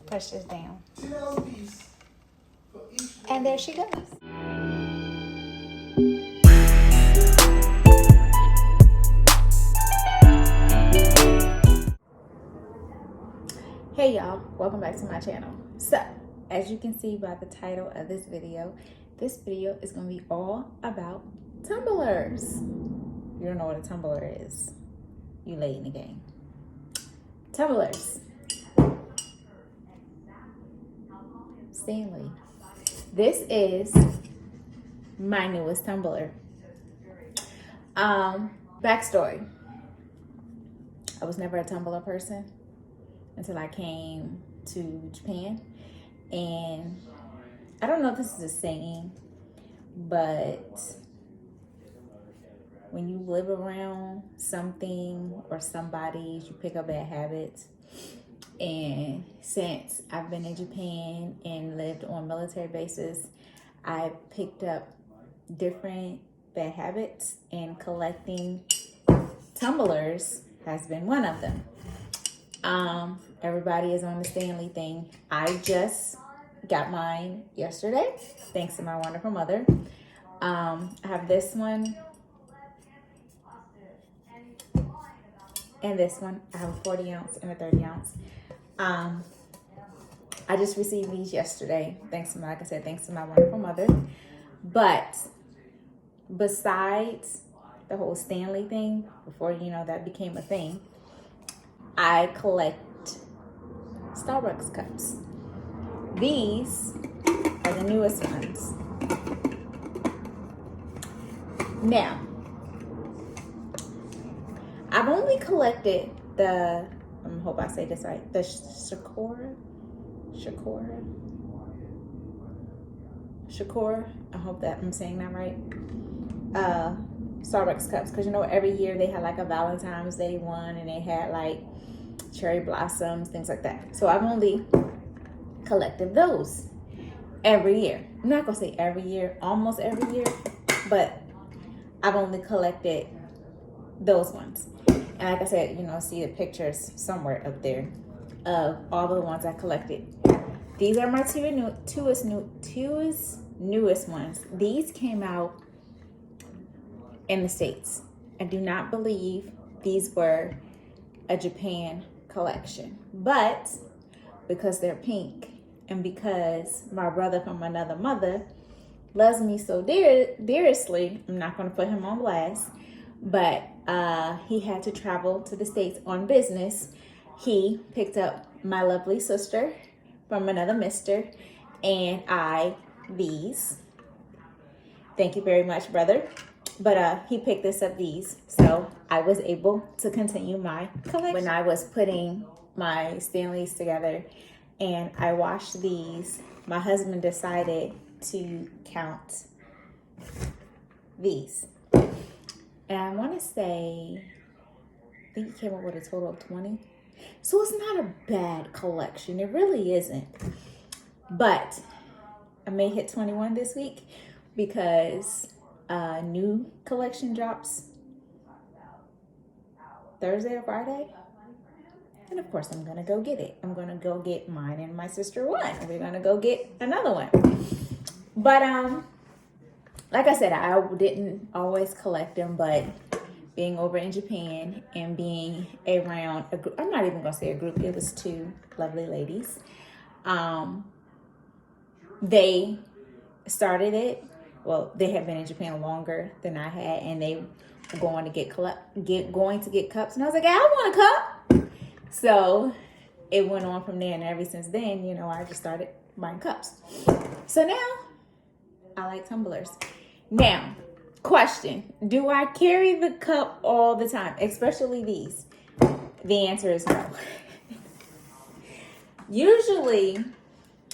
push this down. And there she goes. Hey y'all, welcome back to my channel. So, as you can see by the title of this video is going to be all about tumblers. You don't know what a tumbler is, you late in the game. Tumblers. Stanley. This is my newest tumbler. Backstory. I was never a tumbler person until I came to Japan. And I don't know if this is a saying, but when you live around something or somebody, you pick up bad habits. And since I've been in Japan and lived on military bases, I picked up different bad habits, and collecting tumblers has been one of them. Everybody is on the Stanley thing. I just got mine yesterday, thanks to my wonderful mother. I have this one and this one. I have a 40 ounce and a 30 ounce. I just received these yesterday, thanks to my wonderful mother. But besides the whole Stanley thing, before that became a thing, I collect Starbucks cups. These are the newest ones. Now, I've only collected the, I hope I say this right, the Shakura, I hope that I'm saying that right. Starbucks cups, because every year they had like a Valentine's Day one, and they had like cherry blossoms, things like that. So I've only collected those every year. I'm not gonna say every year, almost every year, but I've only collected those ones. And like I said, see the pictures somewhere up there of all the ones I collected. These are my newest ones. These came out in the States. I do not believe these were a Japan collection, but because they're pink and because my brother from another mother loves me so dearly, I'm not going to put him on blast, but he had to travel to the States on business. He picked up my lovely sister from another mister, and these. Thank you very much, brother. But he picked us up these, so I was able to continue my collection. When I was putting my Stanleys together and I washed these, my husband decided to count these. And I want to say, I think he came up with a total of 20. So it's not a bad collection. It really isn't. But I may hit 21 this week because new collection drops Thursday or Friday. And of course, I'm going to go get it. I'm going to go get mine and my sister one. We're going to go get another one. But like I said, I didn't always collect them, but being over in Japan and being around a group, I'm not even going to say a group, it was two lovely ladies. They started it. Well, they had been in Japan longer than I had, and they were going to get cups. And I was like, I want a cup. So it went on from there, and ever since then, I just started buying cups. So now I like tumblers. Now, question, do I carry the cup all the time, especially these? The answer is no. Usually,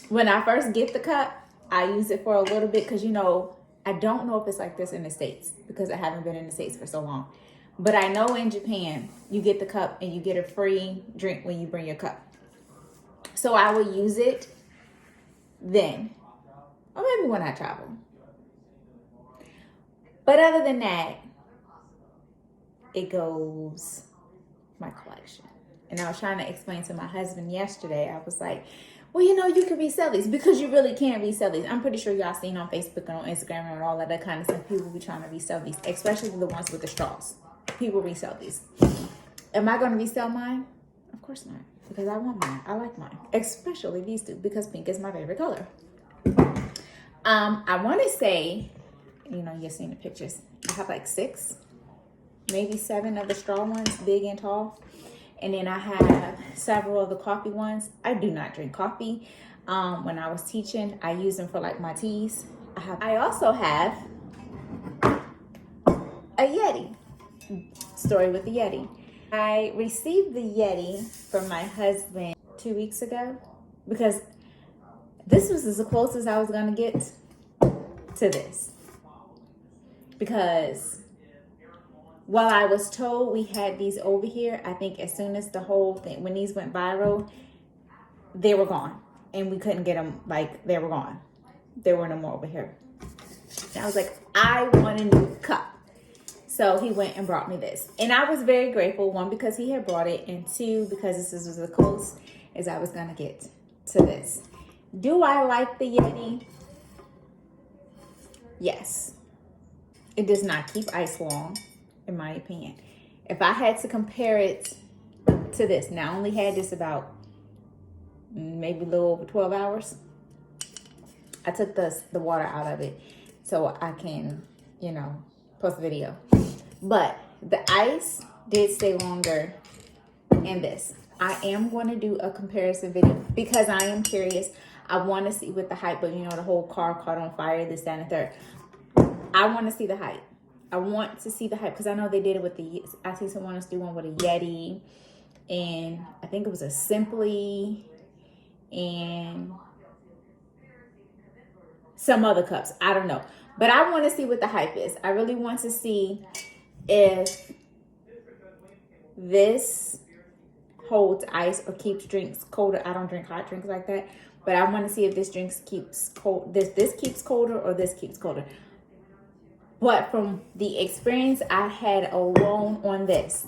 when I first get the cup, I use it for a little bit because, I don't know if it's like this in the States because I haven't been in the States for so long. But I know in Japan, you get the cup and you get a free drink when you bring your cup. So I will use it then, or maybe when I travel. But other than that, it goes my collection. And I was trying to explain to my husband yesterday. I was like, well, you know, you can resell these because you really can resell these. I'm pretty sure y'all seen on Facebook and on Instagram and all of that kind of stuff. People be trying to resell these, especially the ones with the straws. People resell these. Am I going to resell mine? Of course not, because I want mine. I like mine, especially these two, because pink is my favorite color. I want to say, you know, you've seen the pictures. I have like 6, maybe 7 of the straw ones, big and tall. And then I have several of the coffee ones. I do not drink coffee. When I was teaching, I use them for like my teas. I also have a Yeti. Story with the Yeti. I received the Yeti from my husband 2 weeks ago because this was as close as I was going to get to this. Because while I was told we had these over here, I think as soon as the whole thing, when these went viral, they were gone. And we couldn't get them, like, they were gone. There were no more over here. And I was like, I want a new cup. So he went and brought me this. And I was very grateful, 1, because he had brought it, and 2, because this was as close as I was going to get to this. Do I like the Yeti? Yes. It does not keep ice long, in my opinion. If I had to compare it to this, now I only had this about maybe a little over 12 hours. I took the water out of it so I can, you know, post a video. But the ice did stay longer in this. I am going to do a comparison video because I am curious. I want to see what the hype of, you know, the whole car caught on fire, this, that, and the third. I want to see the hype. I want to see the hype because I know they did it with I see someone else do one with a Yeti, and I think it was a Simply and some other cups. I don't know. But I want to see what the hype is. I really want to see if this holds ice or keeps drinks colder. I don't drink hot drinks like that. But I want to see if this drinks keeps cold. This keeps colder or this keeps colder. But from the experience I had alone on this,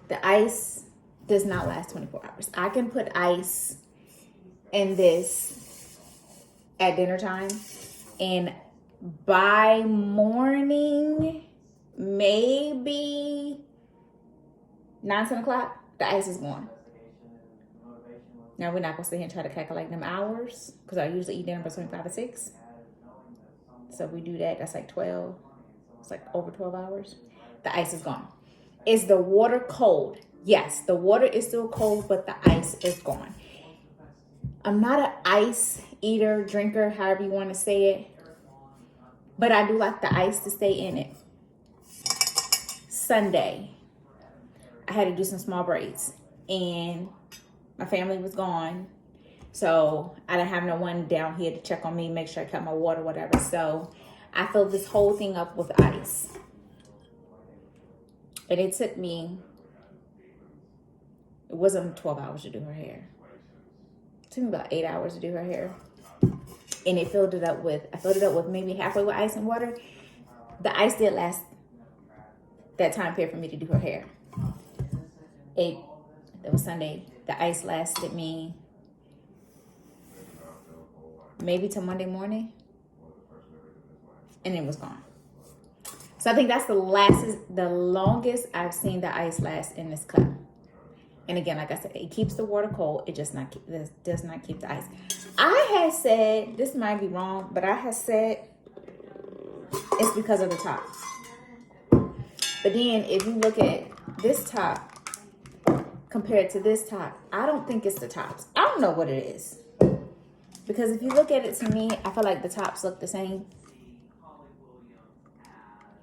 the ice does not last 24 hours. I can put ice in this at dinner time, and by morning, maybe 9, 10 o'clock, the ice is gone. Now, we're not going to sit here and try to calculate them hours because I usually eat dinner between 5 and 6. So if we do that, that's like 12. It's like over 12 hours. The ice is gone. Is the water cold? Yes, the water is still cold, but the ice is gone. I'm not an ice eater, drinker, however you want to say it. But I do like the ice to stay in it. Sunday, I had to do some small braids. And my family was gone. So I didn't have no one down here to check on me, make sure I kept my water, whatever. So I filled this whole thing up with ice. And it took me, it wasn't 12 hours to do her hair. It took me about 8 hours to do her hair. And I filled it up with maybe halfway with ice and water. The ice did last that time period for me to do her hair. That was Sunday. The ice lasted me maybe till Monday morning, and it was gone. So I think that's the longest I've seen the ice last in this cup. And again, like I said, it keeps the water cold. It does not keep the ice. I had said, this might be wrong, but I had said it's because of the top. But then if you look at this top compared to this top, I don't think it's the tops. I don't know what it is. Because if you look at it, to me, I feel like the tops look the same.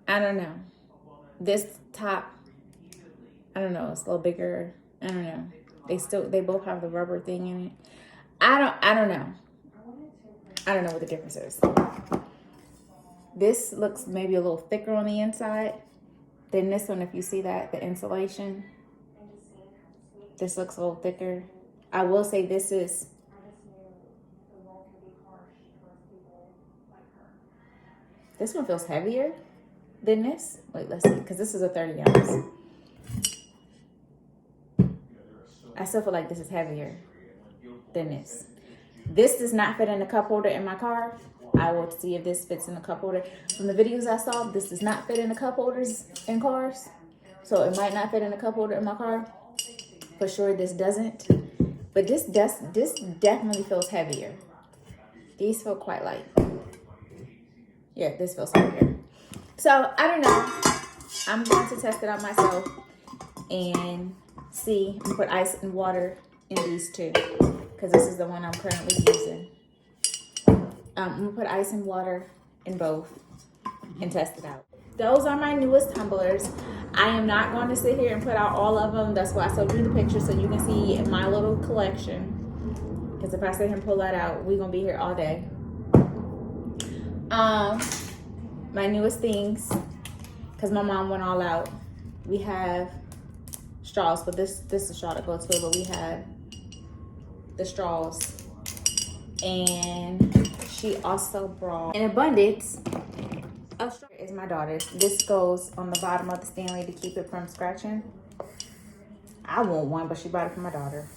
I don't know. This top, I don't know, it's a little bigger. I don't know. They both have the rubber thing in it. I don't know. I don't know what the difference is. This looks maybe a little thicker on the inside than this one. If you see that, the insulation. This looks a little thicker. I will say this one feels heavier than this. Wait, let's see, because this is a 30 ounce. I still feel like this is heavier than this. This does not fit in the cup holder in my car. I will see if this fits in the cup holder. From the videos I saw, this does not fit in the cup holders in cars. So it might not fit in the cup holder in my car. For sure this doesn't. But this definitely feels heavier. These feel quite light. Yeah, this feels heavier. So I don't know. I'm going to test it out myself and see. I'm gonna put ice and water in these two because this is the one I'm currently using. I'm gonna put ice and water in both and test it out. Those are my newest tumblers. I am not going to sit here and put out all of them. That's why I showed you the picture so you can see my little collection. Because if I sit here and pull that out, we're gonna be here all day. My newest things, because my mom went all out. We have straws, but this is a straw that goes to it, but we have the straws. And she also brought an abundance of straws. Is my daughter's. This goes on the bottom of the Stanley to keep it from scratching. I want one, but she bought it for my daughter.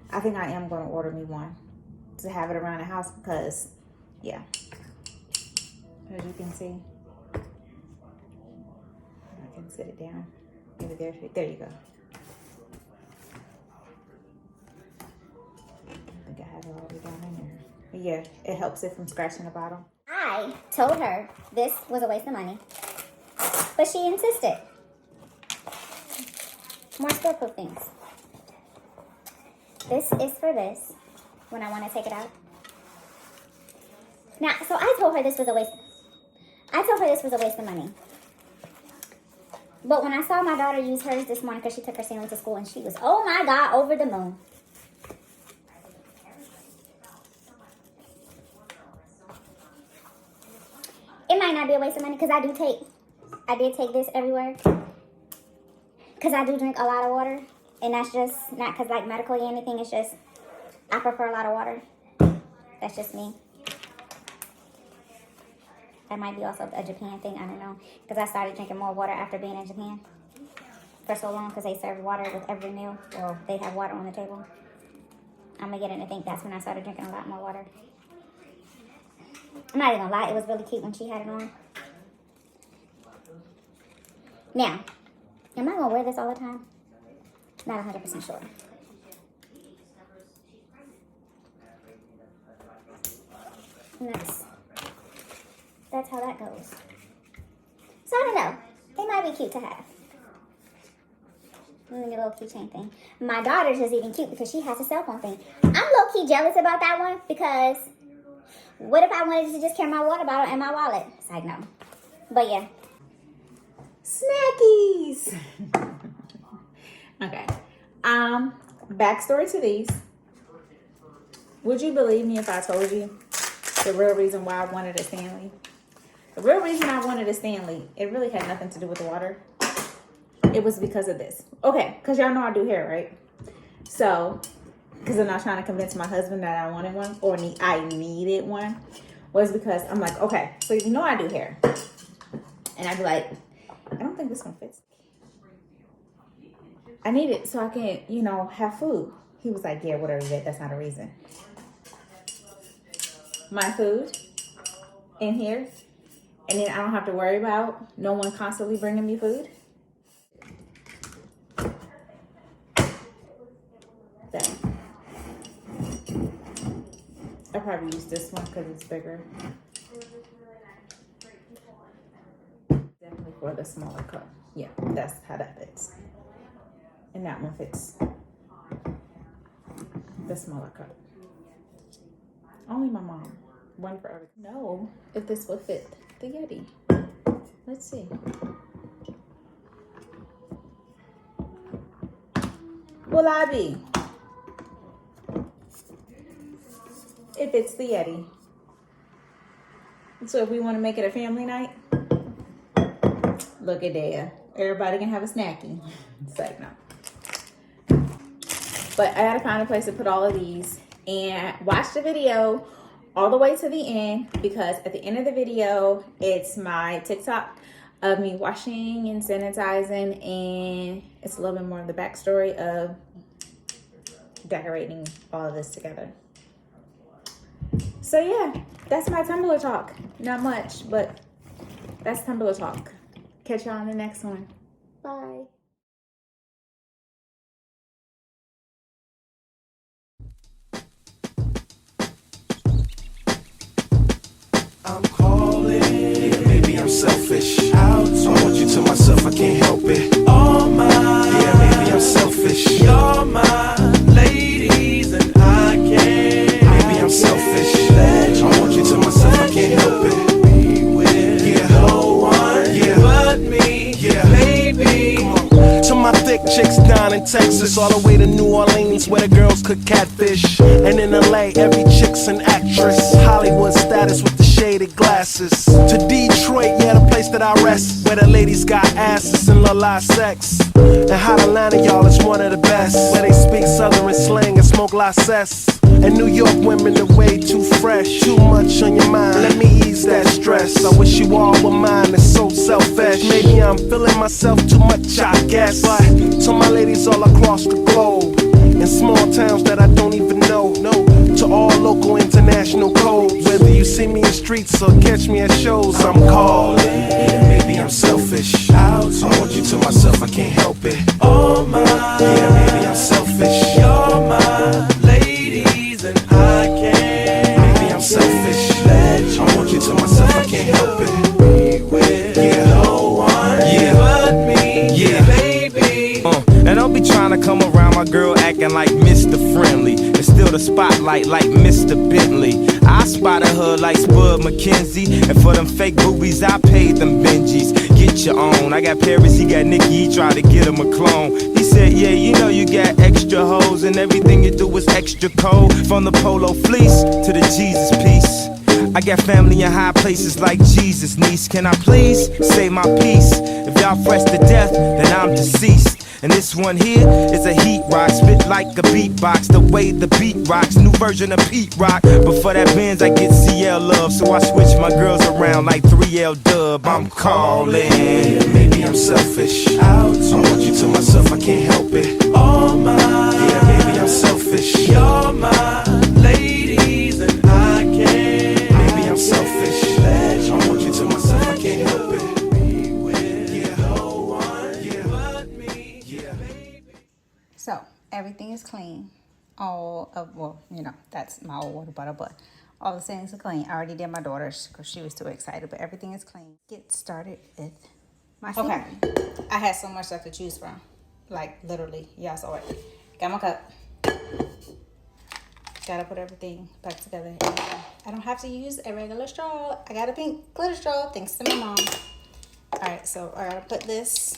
I think I am going to order me one to have it around the house because, yeah, as you can see, I can sit it down. Maybe there you go. I think I have it all the way down in there. But yeah, it helps it from scratching the bottom. I told her this was a waste of money, but she insisted. More store-proof things. This is for this, when I want to take it out. Now, so I told her this was a waste. I told her this was a waste of money. But when I saw my daughter use hers this morning, because she took her Stanley to school, and she was, oh my God, over the moon. It might not be a waste of money, because I did take this everywhere. Because I do drink a lot of water. And that's just not because like medically or anything. It's just I prefer a lot of water. That's just me. That might be also a Japan thing. I don't know. Because I started drinking more water after being in Japan for so long. Because they serve water with every meal. Well, they have water on the table. I'm beginning to think that's when I started drinking a lot more water. I'm not even gonna lie. It was really cute when she had it on. Now, am I gonna wear this all the time? Not 100% sure. And that's how that goes. So I don't know. It might be cute to have. And the little keychain thing. My daughter's is even cute because she has a cell phone thing. I'm low-key jealous about that one because what if I wanted to just carry my water bottle and my wallet? Side note. But yeah. Snackies. Okay. Backstory to these. Would you believe me if I told you the real reason why I wanted a Stanley? The real reason I wanted a Stanley, it really had nothing to do with the water. It was because of this. Okay, because y'all know I do hair, right? So, because I'm not trying to convince my husband that I wanted one or I needed one, was because I'm like, okay, so you know I do hair. And I'd be like, I don't think this one fits. I need it so I can, have food. He was like, yeah, whatever, that's not a reason. My food in here, and then I don't have to worry about no one constantly bringing me food. That. I probably use this one because it's bigger. Definitely for the smaller cup. Yeah, that's how that fits. And that one fits the smaller cup. Only my mom. One for every. No, if this will fit the Yeti. Let's see. Will I be? If it's the Yeti. So if we want to make it a family night, look at there. Everybody can have a snacky. It's like, no. But I gotta find a place to put all of these and watch the video all the way to the end, because at the end of the video, it's my TikTok of me washing and sanitizing, and it's a little bit more of the backstory of decorating all of this together. So yeah, that's my Tumbler talk. Not much, but that's Tumbler talk. Catch y'all on the next one. Bye. I'm calling. Yeah, maybe I'm selfish. I want you to myself, I can't help it. All mine. Yeah, maybe I'm selfish. You're my ladies and I can't. Maybe I'm selfish. I want you to myself, I can't help it. Be with no one but me. Yeah, baby. To my thick chicks down in Texas, all the way to New Orleans where the girls cook catfish. And in LA, every chick's an actress. Hollywood status with the shaded glasses. To Detroit, yeah, the place that I rest, where the ladies got asses and LocZ sex. And Hot Atlanta, y'all, is one of the best, where they speak Southern slang and smoke LocZ. And New York women are way too fresh. Too much on your mind, let me ease that stress. I wish you all were mine, it's so selfish. Maybe I'm feeling myself too much, I guess. But to my ladies all across the globe, in small towns that I don't even know, to all local international codes. Whether you see me in streets or catch me at shows, I'm calling. Yeah, maybe I'm selfish. I want you to myself, I can't help it. All mine. Yeah, maybe I'm selfish. You're my ladies and I can't. Maybe I'm selfish. I want you to myself, I can't help it. Be with no one but me. Yeah, baby. Now don't be trying to come around my girl acting like Mr. Friendly. It's still the spotlight like Mr. Bentley. I spotted her like Spud McKenzie. And for them fake boobies, I paid them Benjis. Get your own. I got Paris, he got Nikki, he tried to get him a clone. He said, yeah, you know you got extra hoes, and everything you do is extra cold. From the polo fleece to the Jesus piece. I got family in high places like Jesus, niece. Can I please say my piece? If y'all fresh to death, then I'm deceased. And this one here is a heat rock, spit like a beatbox, the way the beat rocks, new version of Pete Rock. But for that Benz, I get CL love, so I switch my girls around like 3L Dub. I'm calling. Yeah, maybe I'm selfish. I want you to myself, I can't help it. All mine. Yeah, maybe I'm selfish. You're my ladies and I can't. Maybe I'm selfish. I want you to myself, I can't help it. So everything is clean. All of, well, you know, that's my old water bottle, but all the things are clean. I already did my daughter's because she was too excited, but everything is clean. Get started with my okay. I had so much stuff to choose from. Like literally, y'all saw it. Got my cup. Gotta put everything back together. I don't have to use a regular straw. I got a pink glitter straw, thanks to my mom. Alright, so I gotta put this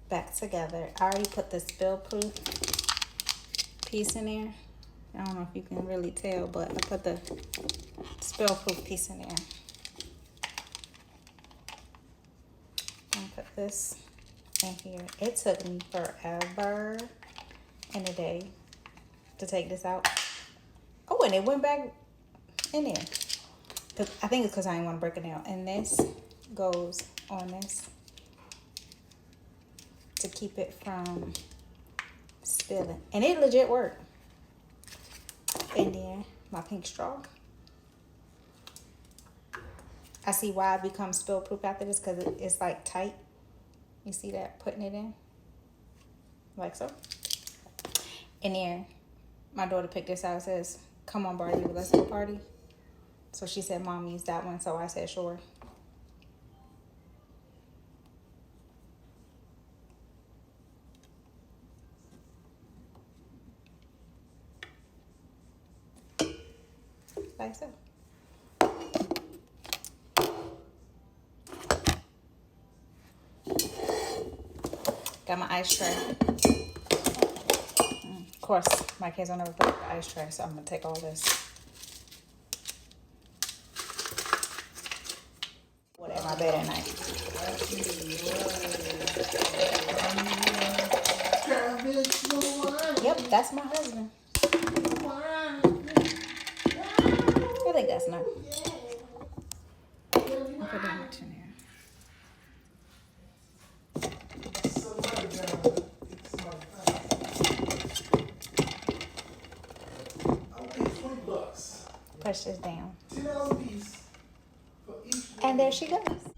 back together. I already put the spill-proof piece in there. I don't know if you can really tell, but I put the spill-proof piece in there. I'm gonna put this in here. It took me forever and a day to take this out. Oh, and it went back in there. I think it's because I didn't want to break it down. And this goes on this to keep it from spilling. And it legit worked. And then my pink straw. I see why it becomes spill proof after this, because it's like tight. You see that? Putting it in. Like so. And then my daughter picked this out. It says, "Come on, Barbie, let's go party." So she said, "Mom, use that one." So I said, "Sure." Like so. Got my ice tray. Of course, my kids don't ever put the ice tray, so I'm gonna take all this. Whatever, my bed at night. Yep, that's my husband. I think that's enough. I'll put that much in here. push this down. $10 a piece for each. And there she goes.